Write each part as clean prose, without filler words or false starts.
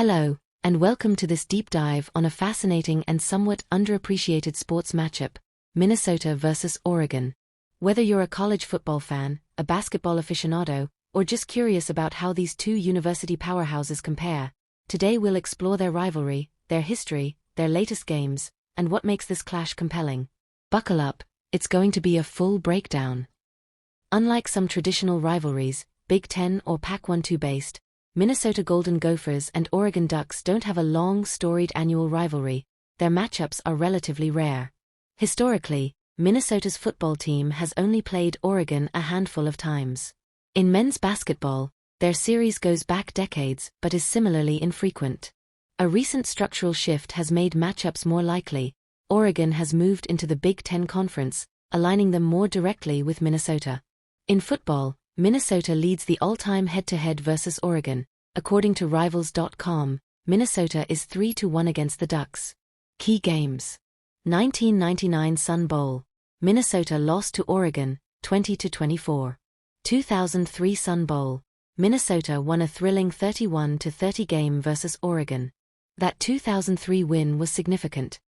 Hello, and welcome to this deep dive on a fascinating and somewhat underappreciated sports matchup, Minnesota versus Oregon. Whether you're a college football fan, a basketball aficionado, or just curious about how these two university powerhouses compare, today we'll explore their rivalry, their history, their latest games, and what makes this clash compelling. Buckle up, it's going to be a full breakdown. Unlike some traditional rivalries, Big Ten or Pac-12 based, Minnesota Golden Gophers and Oregon Ducks don't have a long, storied annual rivalry. Their matchups are relatively rare. Historically, Minnesota's football team has only played Oregon a handful of times. In men's basketball, their series goes back decades but is similarly infrequent. A recent structural shift has made matchups more likely. Oregon has moved into the Big Ten Conference, aligning them more directly with Minnesota. In football, Minnesota leads the all-time head-to-head versus Oregon. According to Rivals.com, Minnesota is 3-1 against the Ducks. Key games. 1999 Sun Bowl. Minnesota lost to Oregon, 20-24. 2003 Sun Bowl. Minnesota won a thrilling 31-30 game versus Oregon. That 2003 win was significant.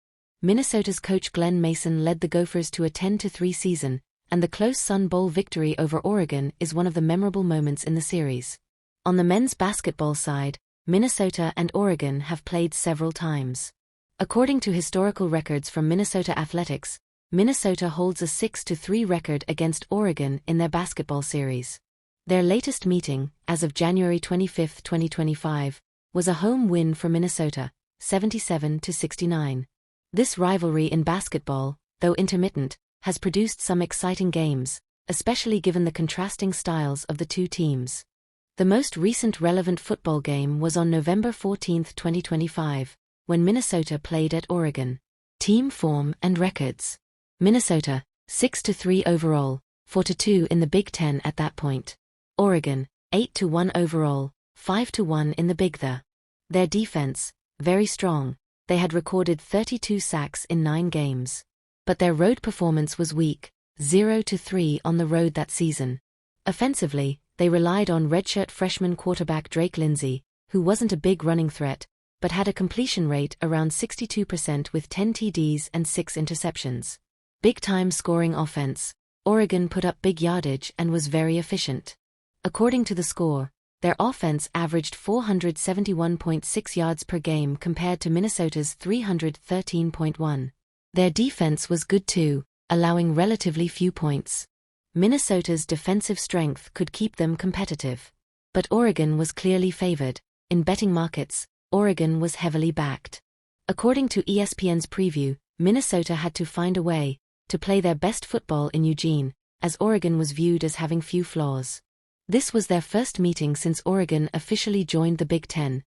Minnesota's coach Glenn Mason led the Gophers to a 10-3 season, and the close Sun Bowl victory over Oregon is one of the memorable moments in the series. On the men's basketball side, Minnesota and Oregon have played several times. According to historical records from Minnesota Athletics, Minnesota holds a 6-3 record against Oregon in their basketball series. Their latest meeting, as of January 25, 2025, was a home win for Minnesota, 77-69. This rivalry in basketball, though intermittent, has produced some exciting games, especially given the contrasting styles of the two teams. The most recent relevant football game was on November 14, 2025, when Minnesota played at Oregon. Team form and records. Minnesota, 6-3 overall, 4-2 in the Big Ten at that point. Oregon, 8-1 overall, 5-1 in the Big Ten. Their defense, very strong. They had recorded 32 sacks in 9 games. But their road performance was weak, 0-3 on the road that season. Offensively, they relied on redshirt freshman quarterback Drake Lindsey, who wasn't a big running threat, but had a completion rate around 62% with 10 TDs and 6 interceptions. Big-time scoring offense. Oregon put up big yardage and was very efficient. According to the score, their offense averaged 471.6 yards per game compared to Minnesota's 313.1. Their defense was good too, allowing relatively few points. Minnesota's defensive strength could keep them competitive. But Oregon was clearly favored. In betting markets, Oregon was heavily backed. According to ESPN's preview, Minnesota had to find a way to play their best football in Eugene, as Oregon was viewed as having few flaws. This was their first meeting since Oregon officially joined the Big Ten,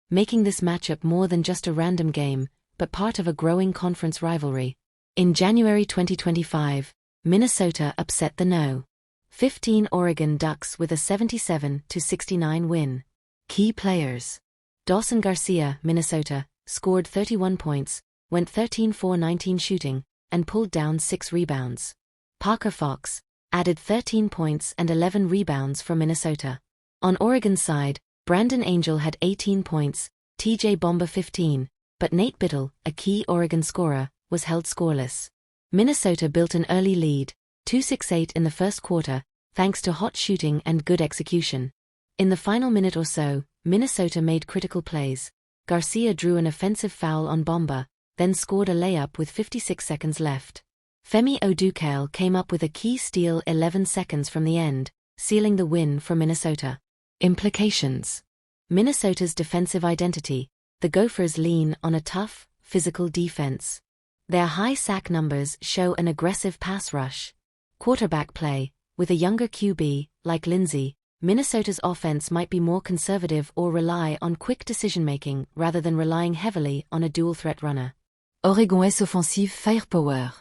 making this matchup more than just a random game, but part of a growing conference rivalry. In January 2025, Minnesota upset the No. 15 Oregon Ducks with a 77-69 win. Key players. Dawson Garcia, Minnesota, scored 31 points, went 13-for-19 shooting, and pulled down 6 rebounds. Parker Fox added 13 points and 11 rebounds for Minnesota. On Oregon's side, Brandon Angel had 18 points, TJ Bomba 15, but Nate Biddle, a key Oregon scorer, was held scoreless. Minnesota built an early lead, 2-6-8 in the first quarter, thanks to hot shooting and good execution. In the final minute or so, Minnesota made critical plays. Garcia drew an offensive foul on Bomba, then scored a layup with 56 seconds left. Femi Odukale came up with a key steal 11 seconds from the end, sealing the win for Minnesota. Implications. Minnesota's defensive identity. The Gophers lean on a tough, physical defense. Their high sack numbers show an aggressive pass rush. Quarterback play. With a younger QB, like Lindsey, Minnesota's offense might be more conservative or rely on quick decision-making rather than relying heavily on a dual-threat runner. Oregon's offensive firepower.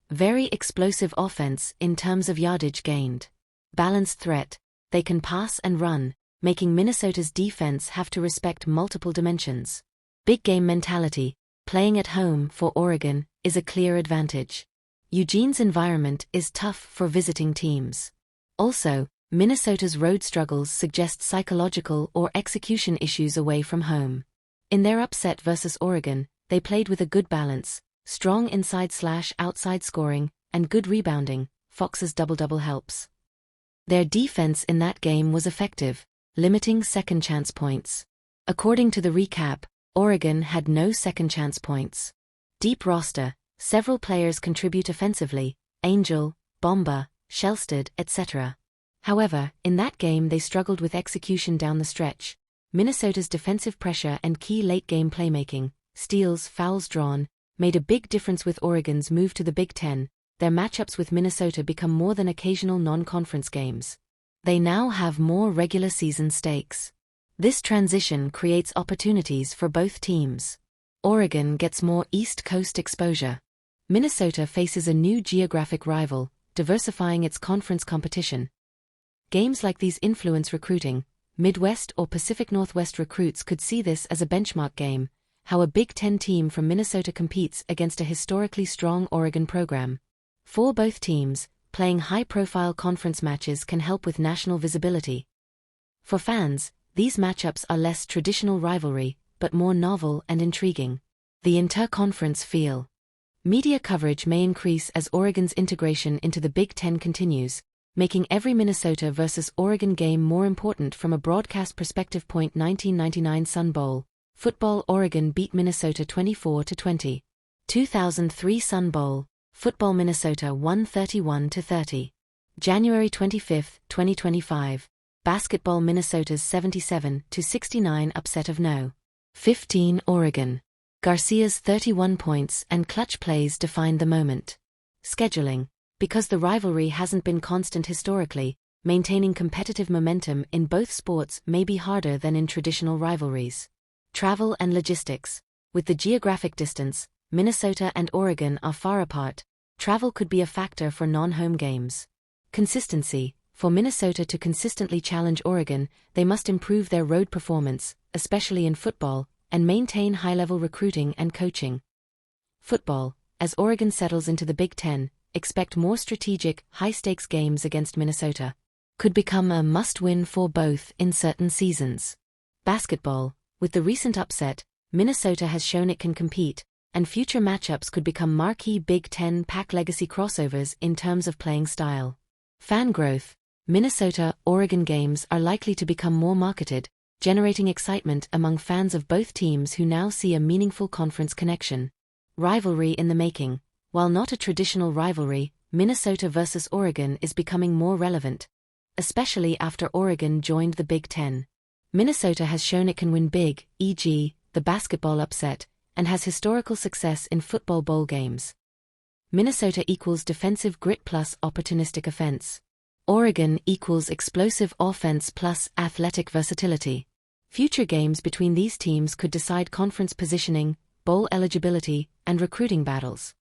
Very explosive offense in terms of yardage gained. Balanced threat. They can pass and run, making Minnesota's defense have to respect multiple dimensions. Big game mentality. Playing at home for Oregon is a clear advantage. Eugene's environment is tough for visiting teams. Also, Minnesota's road struggles suggest psychological or execution issues away from home. In their upset versus Oregon, they played with a good balance, strong inside/outside scoring, and good rebounding. Fox's double-double helps. Their defense in that game was effective, limiting second-chance points. According to the recap, Oregon had no second-chance points. Deep roster, several players contribute offensively, Angel, Bomba, Shellstead, etc. However, in that game they struggled with execution down the stretch. Minnesota's defensive pressure and key late-game playmaking, steals, fouls drawn, made a big difference with Oregon's move to the Big Ten. Their matchups with Minnesota become more than occasional non-conference games. They now have more regular season stakes. This transition creates opportunities for both teams. Oregon gets more East Coast exposure. Minnesota faces a new geographic rival, diversifying its conference competition. Games like these influence recruiting. Midwest or Pacific Northwest recruits could see this as a benchmark game, how a Big Ten team from Minnesota competes against a historically strong Oregon program. For both teams, playing high-profile conference matches can help with national visibility. For fans, these matchups are less traditional rivalry, but more novel and intriguing. The interconference feel. Media coverage may increase as Oregon's integration into the Big Ten continues, making every Minnesota versus Oregon game more important from a broadcast perspective. 1999 Sun Bowl. Football. Oregon beat Minnesota 24-20. 2003 Sun Bowl. Football. Minnesota won 31-30. January 25, 2025. Basketball. Minnesota's 77-69 upset of No. 15 Oregon. Garcia's 31 points and clutch plays defined the moment. Scheduling. Because the rivalry hasn't been constant historically, maintaining competitive momentum in both sports may be harder than in traditional rivalries. Travel and logistics. With the geographic distance, Minnesota and Oregon are far apart. Travel could be a factor for non-home games. Consistency. For Minnesota to consistently challenge Oregon, they must improve their road performance, especially in football, and maintain high-level recruiting and coaching. Football. As Oregon settles into the Big Ten, expect more strategic, high-stakes games against Minnesota. Could become a must-win for both in certain seasons. Basketball. With the recent upset, Minnesota has shown it can compete, and future matchups could become marquee Big Ten Pac legacy crossovers in terms of playing style. Fan growth. Minnesota-Oregon games are likely to become more marketed, generating excitement among fans of both teams who now see a meaningful conference connection. Rivalry in the making. While not a traditional rivalry, Minnesota versus Oregon is becoming more relevant, especially after Oregon joined the Big Ten. Minnesota has shown it can win big, e.g., the basketball upset, and has historical success in football bowl games. Minnesota equals defensive grit plus opportunistic offense. Oregon equals explosive offense plus athletic versatility. Future games between these teams could decide conference positioning, bowl eligibility, and recruiting battles.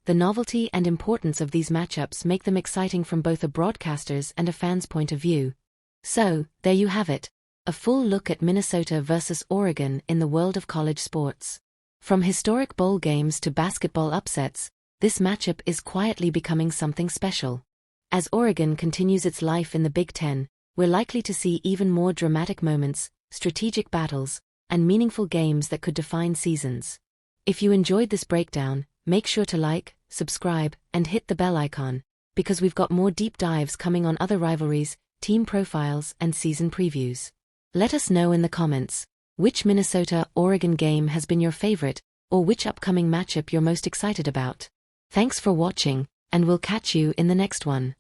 The novelty and importance of these matchups make them exciting from both a broadcaster's and a fan's point of view. So, there you have it. A full look at Minnesota versus Oregon in the world of college sports. From historic bowl games to basketball upsets, this matchup is quietly becoming something special. As Oregon continues its life in the Big Ten, we're likely to see even more dramatic moments, strategic battles, and meaningful games that could define seasons. If you enjoyed this breakdown, make sure to like, subscribe, and hit the bell icon, because we've got more deep dives coming on other rivalries, team profiles, and season previews. Let us know in the comments, which Minnesota-Oregon game has been your favorite, or which upcoming matchup you're most excited about. Thanks for watching, and we'll catch you in the next one.